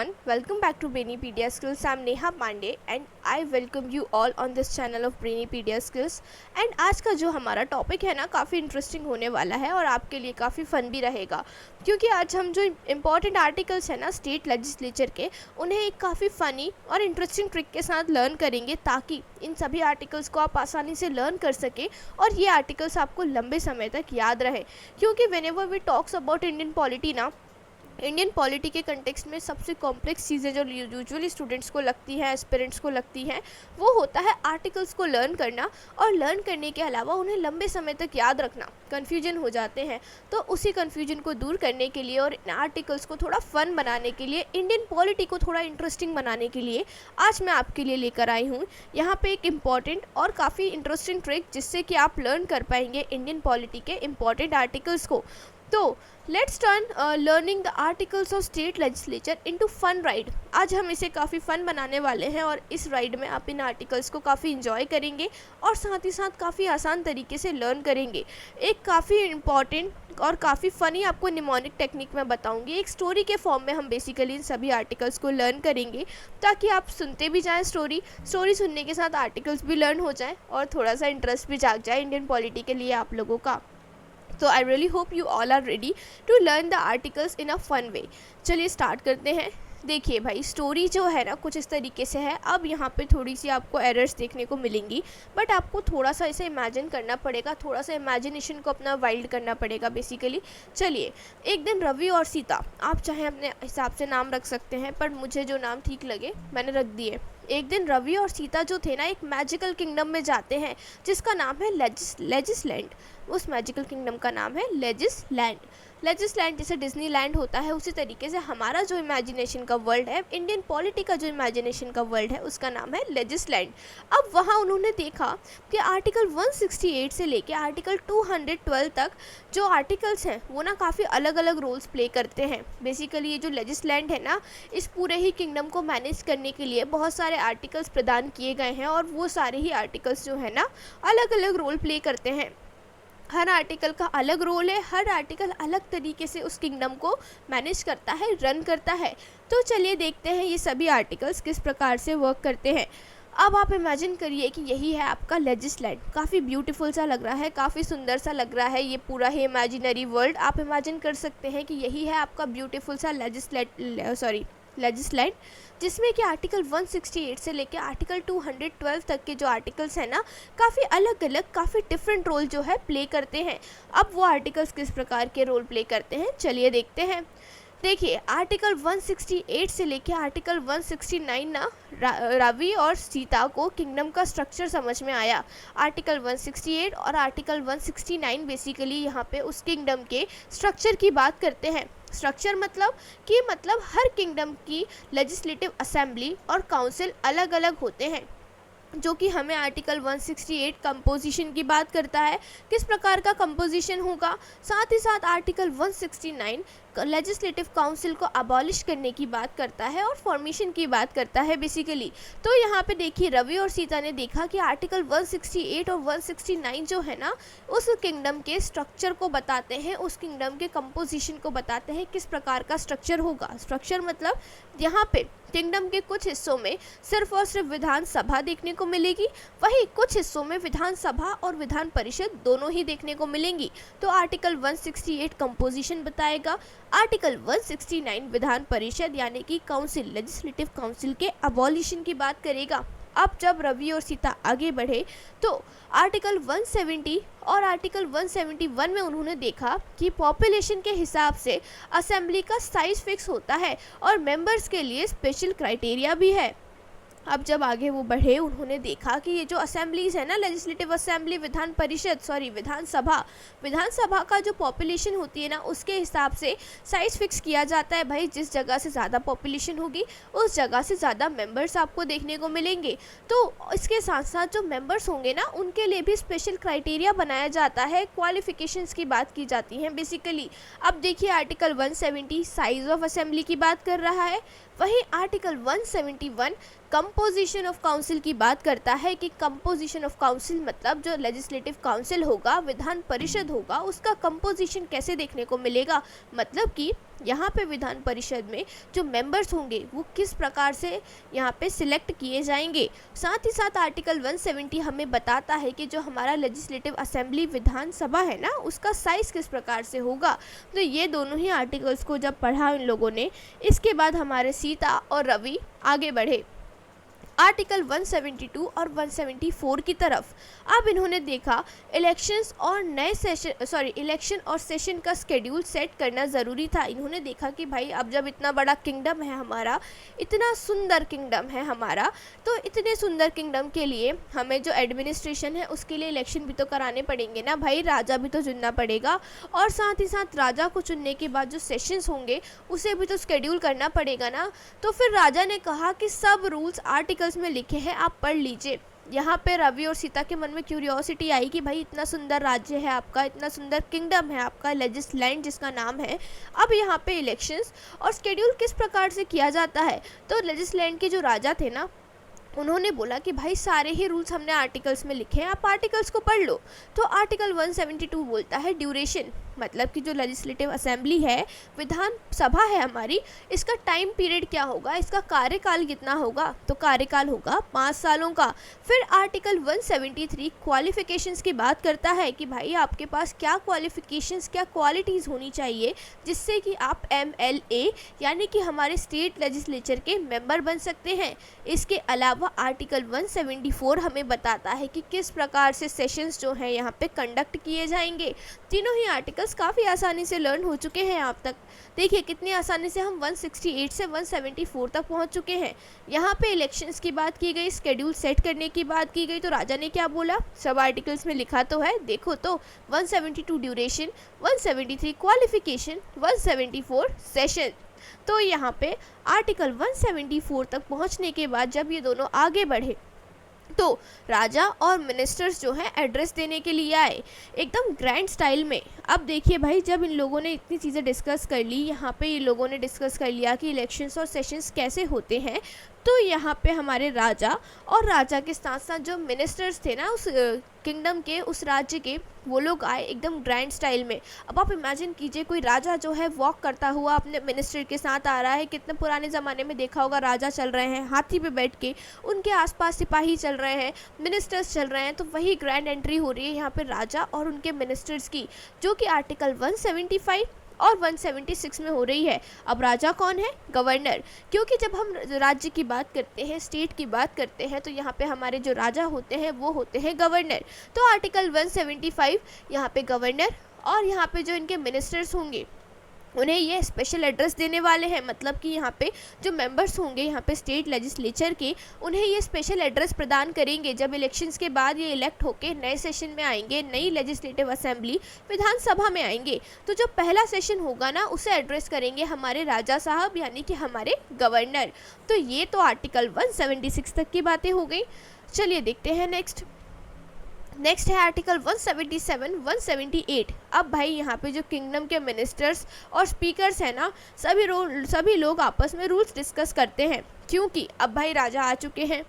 everyone, welcome back to Brainipedia Skills. I'm Neha Pandey and I welcome you all on this channel of Brainipedia Skills. And आज का जो हमारा topic है ना काफ़ी interesting होने वाला है और आपके लिए काफ़ी फ़न भी रहेगा, क्योंकि आज हम जो इम्पॉर्टेंट आर्टिकल्स हैं ना स्टेट लेजिस्लेचर के, उन्हें एक काफ़ी फ़नी और इंटरेस्टिंग ट्रिक के साथ लर्न करेंगे ताकि इन सभी आर्टिकल्स को आप आसानी से लर्न कर सकें और ये आर्टिकल्स आपको लंबे समय तक याद रहे। क्योंकि whenever we talks about Indian polity ना, इंडियन पॉलिटी के कंटेक्स्ट में सबसे कॉम्प्लेक्स चीज़ें जो यूजुअली स्टूडेंट्स को लगती हैं, एस्पिरेंट्स को लगती हैं, वो होता है आर्टिकल्स को लर्न करना और लर्न करने के अलावा उन्हें लंबे समय तक याद रखना। कन्फ्यूजन हो जाते हैं, तो उसी कन्फ्यूजन को दूर करने के लिए और इन आर्टिकल्स को थोड़ा फन बनाने के लिए, इंडियन पॉलिटी को थोड़ा इंटरेस्टिंग बनाने के लिए आज मैं आपके लिए लेकर आई हूँ यहाँ पे एक इम्पॉर्टेंट और काफ़ी इंटरेस्टिंग ट्रिक, जिससे कि आप लर्न कर पाएंगे इंडियन पॉलिटी के इम्पॉर्टेंट आर्टिकल्स को। तो let's turn learning the articles of state legislature into fun ride. आज हम इसे काफ़ी फ़न बनाने वाले हैं और इस राइड में आप इन आर्टिकल्स को काफ़ी इंजॉय करेंगे और साथ ही साथ काफ़ी आसान तरीके से लर्न करेंगे। एक काफ़ी इम्पॉर्टेंट और काफ़ी फ़नी आपको निमोनिक टेक्निक में बताऊंगी। एक स्टोरी के फॉर्म में हम बेसिकली इन सभी आर्टिकल्स को लर्न करेंगे ताकि आप सुनते भी जाएँ, स्टोरी सुनने के साथ आर्टिकल्स भी लर्न हो जाए और थोड़ा सा इंटरेस्ट भी जाग जाए इंडियन पॉलिटी के लिए आप लोगों का। तो I really hope you all are ready to learn the articles in a fun way. चलिए स्टार्ट करते हैं। देखिए भाई, स्टोरी जो है ना कुछ इस तरीके से है। अब यहाँ पे थोड़ी सी आपको एरर्स देखने को मिलेंगी, बट आपको थोड़ा सा इसे इमेजिन करना पड़ेगा, थोड़ा सा इमेजिनेशन को अपना वाइल्ड करना पड़ेगा बेसिकली। चलिए, एक दिन रवि और सीता, आप चाहे अपने हिसाब से नाम रख सकते हैं, पर मुझे जो नाम ठीक लगे मैंने रख दिए। एक दिन रवि और सीता जो थे ना एक मैजिकल किंगडम में जाते हैं जिसका नाम है लेजिसलैंड। उस मैजिकल किंगडम का नाम है लेजिसलैंड। लेजिसलैंड जैसे डिज्नीलैंड होता है, उसी तरीके से हमारा जो इमेजिनेशन का वर्ल्ड है, इंडियन पॉलिटी का जो इमेजिनेशन का वर्ल्ड है, उसका नाम है लेजिसलैंड। अब वहाँ उन्होंने देखा कि आर्टिकल 168 से लेके आर्टिकल 212 तक जो आर्टिकल्स हैं वो ना काफ़ी अलग अलग रोल्स प्ले करते हैं। बेसिकली ये जो लेजिसलैंड है ना, इस पूरे ही किंगडम को मैनेज करने के लिए बहुत सारे आर्टिकल्स प्रदान किए गए हैं और वो सारे ही आर्टिकल्स जो है ना अलग अलग रोल प्ले करते हैं। हर आर्टिकल का अलग रोल है, हर आर्टिकल अलग तरीके से उस किंगडम को मैनेज करता है, रन करता है। तो चलिए देखते हैं ये सभी आर्टिकल्स किस प्रकार से वर्क करते हैं। अब आप इमेजिन करिए कि यही है आपका लेजिसलैंड। काफ़ी ब्यूटीफुल सा लग रहा है, काफ़ी सुंदर सा लग रहा है ये पूरा ही इमेजिनरी वर्ल्ड। आप इमेजिन कर सकते हैं कि यही है आपका ब्यूटीफुल सा लेजिसलैंड, जिसमें कि आर्टिकल 168 से लेकर आर्टिकल 212 तक के जो आर्टिकल्स हैं ना काफ़ी अलग अलग, काफ़ी डिफरेंट रोल जो है प्ले करते हैं। अब वो आर्टिकल्स किस प्रकार के रोल प्ले करते हैं चलिए देखते हैं। देखिए, आर्टिकल 168 से लेके आर्टिकल 169 ना रवि और सीता को किंगडम का स्ट्रक्चर समझ में आया। आर्टिकल 168 और आर्टिकल 169 बेसिकली यहाँ पे उस किंगडम के स्ट्रक्चर की बात करते हैं। स्ट्रक्चर मतलब हर किंगडम की लेजिस्लेटिव असेंबली और काउंसिल अलग अलग होते हैं, जो कि हमें आर्टिकल 168 कंपोजिशन की बात करता है, किस प्रकार का कंपोजिशन होगा। साथ ही साथ आर्टिकल 169 लेजिस्लेटिव काउंसिल को अबॉलिश करने की बात करता है और फॉर्मेशन की बात करता है बेसिकली। तो यहाँ पे देखिए, रवि और सीता ने देखा कि आर्टिकल 168 और 169 जो है ना उस किंगडम के स्ट्रक्चर को बताते हैं, उस किंगडम के कंपोजिशन को बताते हैं, किस प्रकार का स्ट्रक्चर होगा। स्ट्रक्चर मतलब यहाँ पे किंगडम के कुछ हिस्सों में सिर्फ और सिर्फ विधानसभा देखने को मिलेगी, वहीं कुछ हिस्सों में विधानसभा और विधान परिषद दोनों ही देखने को मिलेंगी। तो आर्टिकल 168 कंपोजिशन बताएगा, आर्टिकल 169 विधान परिषद यानी कि काउंसिल, लेजिस्लेटिव काउंसिल के अबॉलिशन की बात करेगा। अब जब रवि और सीता आगे बढ़े तो आर्टिकल 170 और आर्टिकल 171 में उन्होंने देखा कि पॉपुलेशन के हिसाब से असेंबली का साइज फिक्स होता है और मेंबर्स के लिए स्पेशल क्राइटेरिया भी है। अब जब आगे वो बढ़े, उन्होंने देखा कि ये जो असेंबलीज है ना, लेजिस्लेटिव असेंबली, विधानसभा का जो पॉपुलेशन होती है ना उसके हिसाब से साइज फिक्स किया जाता है। भाई, जिस जगह से ज़्यादा पॉपुलेशन होगी उस जगह से ज़्यादा मेंबर्स आपको देखने को मिलेंगे। तो इसके साथ साथ जो मेंबर्स होंगे ना उनके लिए भी स्पेशल क्राइटेरिया बनाया जाता है, क्वालिफिकेशंस की बात की जाती है बेसिकली। अब देखिए, आर्टिकल 170 साइज ऑफ असेंबली की बात कर रहा है, वहीं आर्टिकल 171 कंपोजिशन ऑफ काउंसिल की बात करता है कि कंपोजिशन ऑफ काउंसिल मतलब जो लेजिस्लेटिव काउंसिल होगा, विधान परिषद होगा, उसका कंपोजिशन कैसे देखने को मिलेगा। मतलब कि यहाँ पे विधान परिषद में जो मेंबर्स होंगे वो किस प्रकार से यहाँ पे सिलेक्ट किए जाएंगे। साथ ही साथ आर्टिकल 170 हमें बताता है कि जो हमारा लेजिस्लेटिव असेंबली विधान सभा है ना, उसका साइज़ किस प्रकार से होगा। तो ये दोनों ही आर्टिकल्स को जब पढ़ा इन लोगों ने, इसके बाद हमारे सीता और रवि आगे बढ़े आर्टिकल 172 और 174 की तरफ। अब इन्होंने देखा इलेक्शंस और नए सेशन इलेक्शन और सेशन का स्केड्यूल सेट करना ज़रूरी था। इन्होंने देखा कि भाई अब जब इतना बड़ा किंगडम है हमारा, इतना सुंदर किंगडम है हमारा, तो इतने सुंदर किंगडम के लिए हमें जो एडमिनिस्ट्रेशन है उसके लिए इलेक्शन भी तो कराने पड़ेंगे ना भाई, राजा भी तो चुनना पड़ेगा। और साथ ही साथ राजा को चुनने के बाद जो सेशंस होंगे उसे भी तो स्केड्यूल करना पड़ेगा ना। तो फिर राजा ने कहा कि सब रूल्स आर्टिकल्स में लिखे हैं, आप पढ़ लीजिए। यहाँ पे रवि और सीता के मन में क्यूरियोसिटी आई कि भाई इतना सुंदर राज्य है आपका, इतना सुंदर किंगडम है आपका, लेजिस्लैंड जिसका नाम है, अब यहाँ पे इलेक्शंस और स्केड्यूल किस प्रकार से किया जाता है। तो लेजिस्लैंड के जो राजा थे ना, उन्होंने बोला कि भाई सारे ही रूल्स हमने आर्टिकल्स में लिखे हैं, आप आर्टिकल्स को पढ़ लो। तो आर्टिकल 172 बोलता है ड्यूरेशन, मतलब कि जो लेजिस्लेटिव असेंबली है, विधान सभा है हमारी, इसका टाइम पीरियड क्या होगा, इसका कार्यकाल कितना होगा। तो कार्यकाल होगा 5 सालों का। फिर आर्टिकल 173 क्वालिफिकेशंस की बात करता है कि भाई आपके पास क्या क्वालिफिकेशंस, क्या क्वालिटीज़ होनी चाहिए जिससे कि आप MLA यानी कि हमारे स्टेट लेजिस्लेचर के मेंबर बन सकते हैं। इसके अलावा आर्टिकल 174 हमें बताता है कि किस प्रकार से सेशंस जो हैं यहाँ पे कंडक्ट किए जाएंगे। तीनों ही आर्टिकल्स काफ़ी आसानी से लर्न हो चुके हैं आप तक। देखिए कितनी आसानी से हम 168 से 174 तक पहुंच चुके हैं। यहाँ पे इलेक्शंस की बात की गई, स्केड्यूल सेट करने की बात की गई, तो राजा ने क्या बोला, सब आर्टिकल्स में लिखा तो है, देखो तो 172 ड्यूरेशन, 173 क्वालिफिकेशन, 174 सेशन। तो यहाँ पे आर्टिकल 174 तक पहुँचने के बाद जब ये दोनों आगे बढ़े तो राजा और मिनिस्टर्स जो हैं एड्रेस देने के लिए आए एकदम ग्रैंड स्टाइल में। अब देखिए भाई, जब इन लोगों ने इतनी चीज़ें डिस्कस कर ली, यहाँ पे ये लोगों ने डिस्कस कर लिया कि इलेक्शंस और सेशंस कैसे होते हैं, तो यहाँ पे हमारे राजा और राजा के साथ साथ जो मिनिस्टर्स थे ना उस किंगडम के, उस राज्य के, वो लोग आए एकदम ग्रैंड स्टाइल में। अब आप इमेजिन कीजिए कोई राजा जो है वॉक करता हुआ अपने मिनिस्टर के साथ आ रहा है। कितने पुराने ज़माने में देखा होगा, राजा चल रहे हैं हाथी पे बैठ के, उनके आसपास सिपाही चल रहे हैं, मिनिस्टर्स चल रहे हैं। तो वही ग्रैंड एंट्री हो रही है यहाँ पे राजा और उनके मिनिस्टर्स की, जो कि आर्टिकल 175 और 176 में हो रही है। अब राजा कौन है, गवर्नर, क्योंकि जब हम राज्य की बात करते हैं, स्टेट की बात करते हैं, तो यहाँ पे हमारे जो राजा होते हैं वो होते हैं गवर्नर। तो आर्टिकल 175 यहाँ पे गवर्नर और यहाँ पे जो इनके मिनिस्टर्स होंगे उन्हें ये स्पेशल एड्रेस देने वाले हैं। मतलब कि यहाँ पे जो मेंबर्स होंगे यहाँ पे स्टेट लेजिस्लेचर के, उन्हें ये स्पेशल एड्रेस प्रदान करेंगे जब इलेक्शंस के बाद ये इलेक्ट होके नए सेशन में आएंगे, नई लेजिस्लेटिव असेंबली विधानसभा में आएंगे। तो जो पहला सेशन होगा ना, उसे एड्रेस करेंगे हमारे राजा साहब यानी कि हमारे गवर्नर। तो ये तो आर्टिकल 176 तक की बातें हो गई। चलिए देखते हैं नेक्स्ट है आर्टिकल 177, 178। अब भाई यहाँ पे जो किंगडम के मिनिस्टर्स और स्पीकर्स हैं ना, सभी लोग आपस में रूल्स डिस्कस करते हैं, क्योंकि अब भाई राजा आ चुके हैं,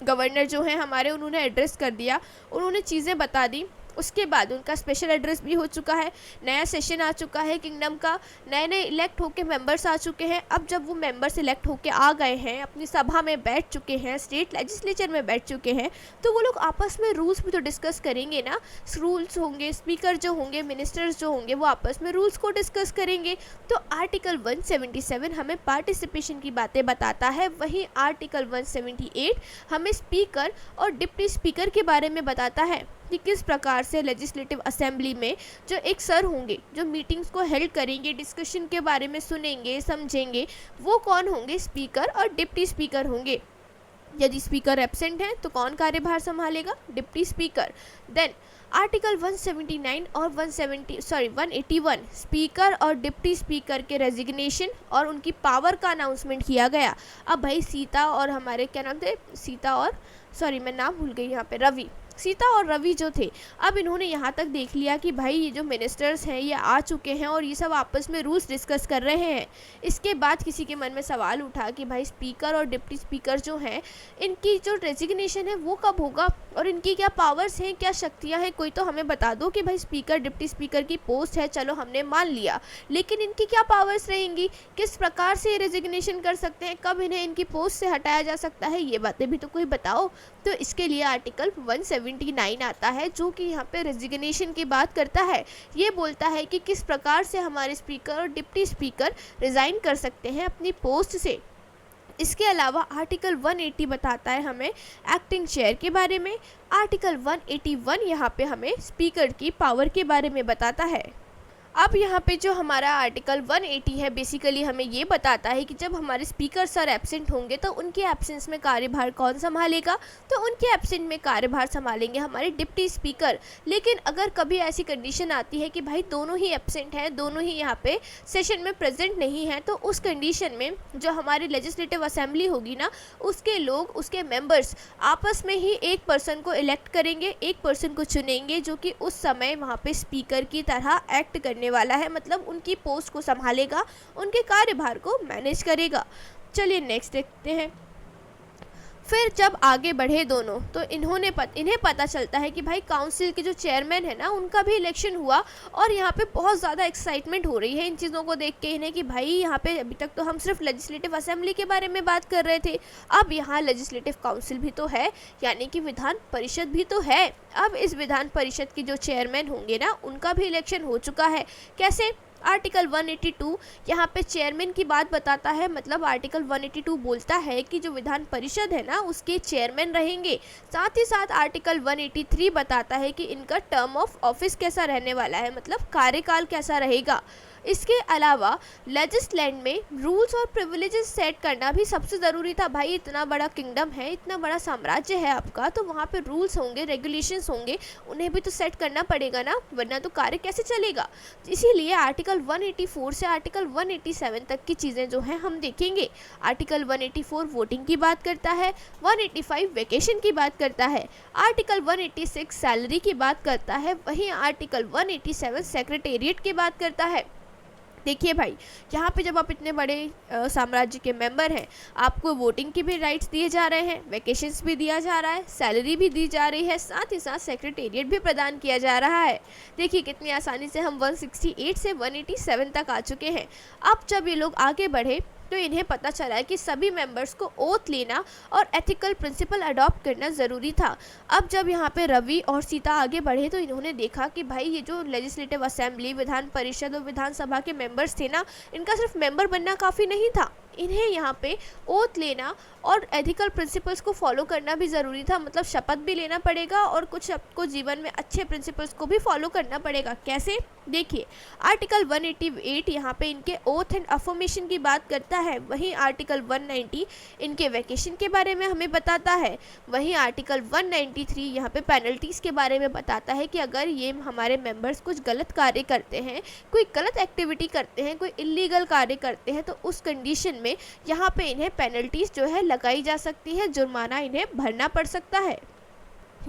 गवर्नर जो है हमारे, उन्होंने एड्रेस कर दिया, उन्होंने चीज़ें बता दी, उसके बाद उनका स्पेशल एड्रेस भी हो चुका है, नया सेशन आ चुका है किंगडम का, नए नए इलेक्ट होके मेंबर्स आ चुके हैं। अब जब वो मेंबर्स इलेक्ट होके आ गए हैं, अपनी सभा में बैठ चुके हैं, स्टेट लेजिस्लेचर में बैठ चुके हैं, तो वो लोग आपस में रूल्स भी तो डिस्कस करेंगे ना। रूल्स होंगे, स्पीकर जो होंगे, मिनिस्टर्स जो होंगे, वो आपस में रूल्स को डिस्कस करेंगे। तो आर्टिकल 177 हमें पार्टिसिपेशन की बातें बताता है, वहीं आर्टिकल 178 हमें स्पीकर और डिप्टी स्पीकर के बारे में बताता है कि किस प्रकार से लेजिस्लेटिव असेंबली में जो एक सर होंगे जो मीटिंग्स को हेल्ड करेंगे, डिस्कशन के बारे में सुनेंगे, समझेंगे, वो कौन होंगे, स्पीकर और डिप्टी स्पीकर होंगे। यदि स्पीकर एब्सेंट है तो कौन कार्यभार संभालेगा, डिप्टी स्पीकर। देन आर्टिकल 179 और 181 स्पीकर और डिप्टी स्पीकर के रेजिग्नेशन और उनकी पावर का अनाउंसमेंट किया गया। अब भाई सीता और हमारे क्या नाम थे, सीता और मैं नाम भूल गई यहाँ पे, सीता और रवि जो थे, अब इन्होंने यहाँ तक देख लिया कि भाई ये जो मिनिस्टर्स हैं ये आ चुके हैं और ये सब आपस में रूल्स डिस्कस कर रहे हैं। इसके बाद किसी के मन में सवाल उठा कि भाई स्पीकर और डिप्टी स्पीकर जो हैं इनकी जो रेजिग्नेशन है वो कब होगा और इनकी क्या पावर्स हैं, क्या शक्तियाँ हैं, कोई तो हमें बता दो कि भाई स्पीकर डिप्टी स्पीकर की पोस्ट है, चलो हमने मान लिया, लेकिन इनकी क्या पावर्स रहेंगी, किस प्रकार से ये रेजिग्नेशन कर सकते हैं, कब इन्हें इनकी पोस्ट से हटाया जा सकता है, ये बातें भी तो कोई बताओ। तो इसके लिए आर्टिकल 179 आता है जो कि यहाँ पे रेजिग्नेशन की बात करता है। ये बोलता है कि किस प्रकार से हमारे स्पीकर और डिप्टी स्पीकर रिज़ाइन कर सकते हैं अपनी पोस्ट से। इसके अलावा आर्टिकल 180 बताता है हमें एक्टिंग चेयर के बारे में। आर्टिकल 181 यहाँ पे हमें स्पीकर की पावर के बारे में बताता है। अब यहाँ पे जो हमारा आर्टिकल 180 है बेसिकली हमें ये बताता है कि जब हमारे स्पीकर सर एब्सेंट होंगे तो उनके एब्सेंस में कार्यभार कौन संभालेगा, तो उनके एब्सेंट में कार्यभार संभालेंगे हमारे डिप्टी स्पीकर। लेकिन अगर कभी ऐसी कंडीशन आती है कि भाई दोनों ही एब्सेंट हैं, दोनों ही यहाँ पे सेशन में प्रेजेंट नहीं हैं, तो उस कंडीशन में जो हमारी लेजिस्लेटिव असेंबली होगी ना, उसके लोग, उसके मेंबर्स आपस में ही एक पर्सन को इलेक्ट करेंगे, एक पर्सन को चुनेंगे जो कि उस समय वहाँ पे स्पीकर की तरह एक्ट करने वाला है, मतलब उनकी पोस्ट को संभालेगा, उनके कार्यभार को मैनेज करेगा। चलिए नेक्स्ट देखते हैं। फिर जब आगे बढ़े दोनों तो इन्हें पता चलता है कि भाई काउंसिल के जो चेयरमैन है ना उनका भी इलेक्शन हुआ और यहाँ पे बहुत ज़्यादा एक्साइटमेंट हो रही है इन चीज़ों को देख के इन्हें कि भाई यहाँ पे अभी तक तो हम सिर्फ लेजिस्लेटिव असेंबली के बारे में बात कर रहे थे, अब यहाँ लेजिस्लेटिव काउंसिल भी तो है, यानी कि विधान परिषद भी तो है। अब इस विधान परिषद के जो चेयरमैन होंगे ना उनका भी इलेक्शन हो चुका है। कैसे? आर्टिकल 182 यहाँ पे चेयरमैन की बात बताता है, मतलब आर्टिकल 182 बोलता है कि जो विधान परिषद है ना उसके चेयरमैन रहेंगे। साथ ही साथ आर्टिकल 183 बताता है कि इनका टर्म ऑफ ऑफिस कैसा रहने वाला है, मतलब कार्यकाल कैसा रहेगा। इसके अलावा लेजिस्लैंड में रूल्स और प्रिविलेजेस सेट करना भी सबसे ज़रूरी था। भाई इतना बड़ा किंगडम है, इतना बड़ा साम्राज्य है आपका, तो वहाँ पे रूल्स होंगे, रेगुलेशंस होंगे, उन्हें भी तो सेट करना पड़ेगा ना, वरना तो कार्य कैसे चलेगा। इसीलिए आर्टिकल 184 से आर्टिकल 187 तक की चीज़ें जो हैं हम देखेंगे। आर्टिकल 184 वोटिंग की बात करता है, 185 वेकेशन की बात करता है, आर्टिकल 186 सैलरी की बात करता है, वहीं आर्टिकल 187 सेक्रेटेरिएट की बात करता है। देखिए भाई, यहाँ पे जब आप इतने बड़े साम्राज्य के मेंबर हैं, आपको वोटिंग के भी राइट्स दिए जा रहे हैं, वैकेशंस भी दिया जा रहा है, सैलरी भी दी जा रही है, साथ ही साथ सेक्रेटेरिएट भी प्रदान किया जा रहा है। देखिए कितनी आसानी से हम 168 से 187 तक आ चुके हैं। अब जब ये लोग आगे बढ़े तो इन्हें पता चला है कि सभी मेंबर्स को ओथ लेना और एथिकल प्रिंसिपल अडॉप्ट करना ज़रूरी था। अब जब यहाँ पे रवि और सीता आगे बढ़े तो इन्होंने देखा कि भाई ये जो लेजिस्लेटिव असेंबली, विधान परिषद और विधानसभा के मेंबर्स थे ना, इनका सिर्फ मेंबर बनना काफ़ी नहीं था, इन्हें यहाँ पे ओथ लेना और एथिकल प्रिंसिपल्स को फॉलो करना भी ज़रूरी था, मतलब शपथ भी लेना पड़ेगा और कुछ आपको जीवन में अच्छे प्रिंसिपल्स को भी फॉलो करना पड़ेगा। कैसे? देखिए आर्टिकल 188 यहाँ पे इनके ओथ एंड अफर्मेशन की बात करता है, वहीं आर्टिकल 190 इनके वैकेशन के बारे में हमें बताता है, वहीं आर्टिकल 193 यहाँ पे पेनल्टीज़ के बारे में बताता है कि अगर ये हमारे मेंबर्स कुछ गलत कार्य करते हैं, कोई गलत एक्टिविटी करते हैं, कोई इलीगल कार्य करते हैं, तो उस कंडीशन में यहाँ पे इन्हें पेनल्टीज जो है लगाई जा सकती है, जुर्माना इन्हें भरना पड़ सकता है।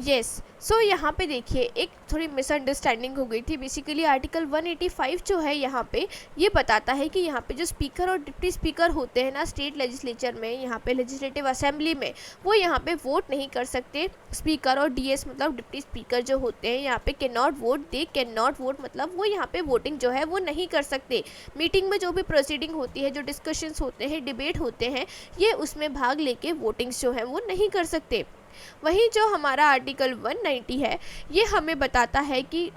यस, सो यहाँ पे देखिए एक थोड़ी मिसअंडरस्टैंडिंग हो गई थी। बेसिकली आर्टिकल 185 जो है यहाँ पे ये बताता है कि यहाँ पे जो स्पीकर और डिप्टी स्पीकर होते हैं ना स्टेट लेजिस्लेचर में, यहाँ पे लेजिस्लेटिव असेंबली में, वो यहाँ पे वोट नहीं कर सकते। स्पीकर और डीएस मतलब डिप्टी स्पीकर जो होते हैं यहाँ पे can not vote, they can not vote, मतलब वो यहाँ पे वोटिंग जो है वो नहीं कर सकते। मीटिंग में जो भी प्रोसीडिंग होती है, जो डिस्कशंस होते हैं, डिबेट होते हैं, ये उसमें भाग लेके वोटिंग्स जो है वो नहीं कर सकते। वहीं जो हमारा आर्टिकल 190 है ये हमें बताता है कि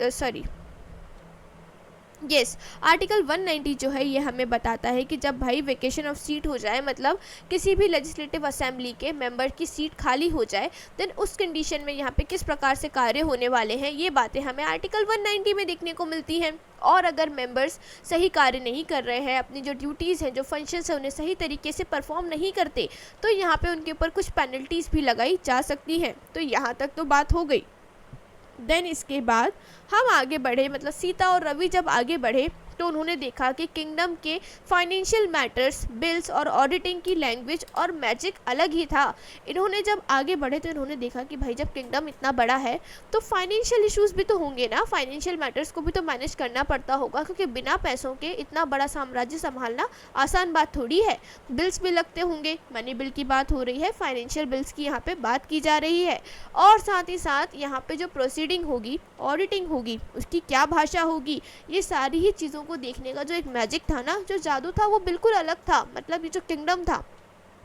आर्टिकल 190 जो है ये हमें बताता है कि जब भाई वेकेशन ऑफ सीट हो जाए, मतलब किसी भी लेजिस्लेटिव असेंबली के मेंबर की सीट खाली हो जाए, देन उस कंडीशन में यहाँ पे किस प्रकार से कार्य होने वाले हैं, ये बातें हमें आर्टिकल 190 में देखने को मिलती हैं। और अगर मेंबर्स सही कार्य नहीं कर रहे हैं, अपनी जो ड्यूटीज़ हैं, जो फंक्शंस हैं, उन्हें सही तरीके से परफॉर्म नहीं करते, तो यहाँ पे उनके ऊपर कुछ पेनल्टीज़ भी लगाई जा सकती हैं। तो यहाँ तक तो बात हो गई। देन इसके बाद हम आगे बढ़े, मतलब सीता और रवि जब आगे बढ़े तो उन्होंने देखा कि किंगडम के फाइनेंशियल मैटर्स, बिल्स और ऑडिटिंग की लैंग्वेज और मैजिक अलग ही था। इन्होंने जब आगे बढ़े तो इन्होंने देखा कि भाई जब किंगडम इतना बड़ा है तो फाइनेंशियल इश्यूज भी तो होंगे ना, फाइनेंशियल मैटर्स को भी तो मैनेज करना पड़ता होगा, क्योंकि बिना पैसों के इतना बड़ा साम्राज्य संभालना आसान बात थोड़ी है। बिल्स भी लगते होंगे, मनी बिल की बात हो रही है, फाइनेंशियल बिल्स की यहाँ पे बात की जा रही है। और साथ ही साथ यहाँ पे जो प्रोसीडिंग होगी, ऑडिटिंग होगी, उसकी क्या भाषा होगी, ये सारी ही चीज़ों को देखने का जो एक मैजिक था ना, जो जादू था, वो बिल्कुल अलग था। मतलब ये जो किंगडम था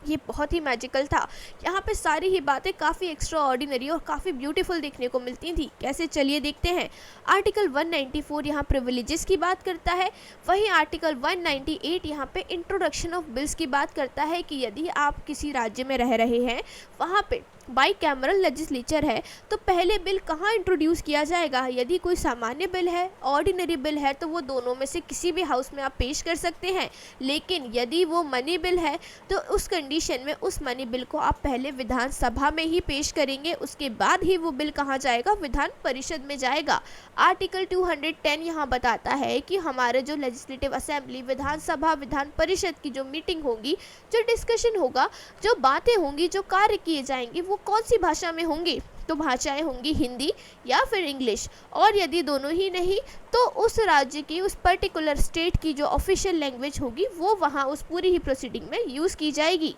ये बहुत ही मैजिकल था। यहाँ पे सारी ही बातें काफ़ी एक्स्ट्रा ऑर्डिनरी और काफ़ी ब्यूटीफुल देखने को मिलती थी। कैसे, चलिए देखते हैं। आर्टिकल 194 यहाँ प्रिविलेजेस की बात करता है, वहीं आर्टिकल 198 यहाँ पे इंट्रोडक्शन ऑफ बिल्स की बात करता है कि यदि आप किसी राज्य में रह रहे हैं, वहाँ पे बाई कैमरल लेजिस्लेचर है, तो पहले बिल कहाँ इंट्रोड्यूस किया जाएगा। यदि कोई सामान्य बिल है, ऑर्डिनरी बिल है, तो वो दोनों में से किसी भी हाउस में आप पेश कर सकते हैं। लेकिन यदि वो मनी बिल है तो उस कंडीशन में उस मनी बिल को आप पहले विधानसभा में ही पेश करेंगे, उसके बाद ही वो बिल कहाँ जाएगा, विधान परिषद में जाएगा। आर्टिकल 210 यहाँ बताता है कि हमारे जो लेजिस्लेटिव असेंबली, विधानसभा, विधान परिषद की जो मीटिंग होगी, जो डिस्कशन होगा, जो बातें होंगी, जो कार्य किए जाएंगे, वो कौन सी भाषा में होंगी। तो भाषाएं होंगी हिंदी या फिर इंग्लिश, और यदि दोनों ही नहीं तो उस राज्य की, उस पर्टिकुलर स्टेट की जो ऑफिशियल लैंग्वेज होगी वो वहाँ उस पूरी ही प्रोसीडिंग में यूज़ की जाएगी।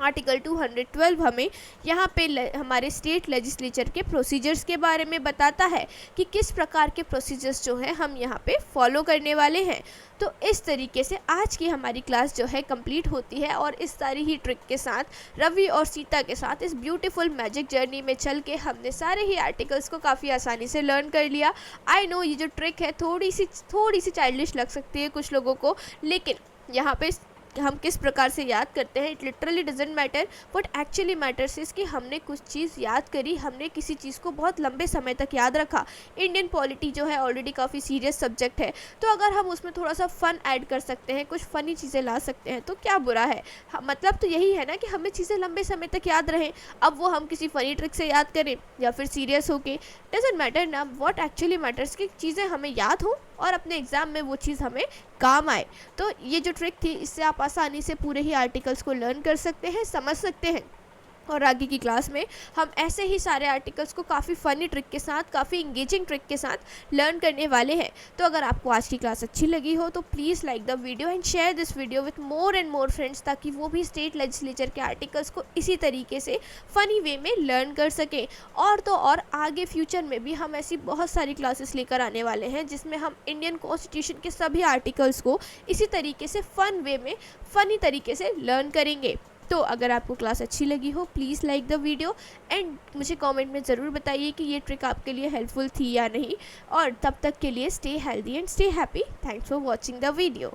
आर्टिकल 212 हमें यहाँ पे हमारे स्टेट लेजिस्लेचर के प्रोसीजर्स के बारे में बताता है कि किस प्रकार के प्रोसीजर्स जो हैं हम यहाँ पे फॉलो करने वाले हैं। तो इस तरीके से आज की हमारी क्लास जो है कंप्लीट होती है, और इस सारी ही ट्रिक के साथ रवि और सीता के साथ इस ब्यूटीफुल मैजिक जर्नी में चल के हमने सारे ही आर्टिकल्स को काफ़ी आसानी से लर्न कर लिया। आई नो ये जो ट्रिक है थोड़ी सी चाइल्डिश लग सकती है कुछ लोगों को, लेकिन यहाँ पे हम किस प्रकार से याद करते हैं, it literally doesn't matter. What actually matters is कि हमने कुछ चीज़ याद करी, हमने किसी चीज़ को बहुत लंबे समय तक याद रखा। इंडियन पॉलिटी जो है ऑलरेडी काफ़ी सीरियस सब्जेक्ट है, तो अगर हम उसमें थोड़ा सा फ़न ऐड कर सकते हैं, कुछ फ़नी चीज़ें ला सकते हैं, तो क्या बुरा है। मतलब तो यही है ना कि हमें चीज़ें लंबे समय तक याद रहें। अब वो हम किसी फ़नी ट्रिक से याद करें या फिर सीरियस होके, डजेंट मैटर ना। व्हाट एक्चुअली मैटर्स की चीज़ें हमें याद हो और अपने एग्ज़ाम में वो चीज़ हमें काम आए। तो ये जो ट्रिक थी, इससे आप आसानी से पूरे ही आर्टिकल्स को लर्न कर सकते हैं, समझ सकते हैं। और आगे की क्लास में हम ऐसे ही सारे आर्टिकल्स को काफ़ी फ़नी ट्रिक के साथ, काफ़ी इंगेजिंग ट्रिक के साथ लर्न करने वाले हैं। तो अगर आपको आज की क्लास अच्छी लगी हो तो please like the video and share this video with more and more friends, ताकि वो भी स्टेट लेजिस्लेचर के आर्टिकल्स को इसी तरीके से फ़नी वे में लर्न कर सकें। और तो और आगे फ्यूचर में भी हम ऐसी बहुत सारी क्लासेस लेकर आने वाले हैं जिसमें हम इंडियन कॉन्स्टिट्यूशन के सभी आर्टिकल्स को इसी तरीके से फ़न वे में, फ़नी तरीके से लर्न करेंगे। तो अगर आपको क्लास अच्छी लगी हो please like the video and मुझे कमेंट में ज़रूर बताइए कि ये ट्रिक आपके लिए हेल्पफुल थी या नहीं। और तब तक के लिए stay healthy and stay happy. Thanks for watching the video.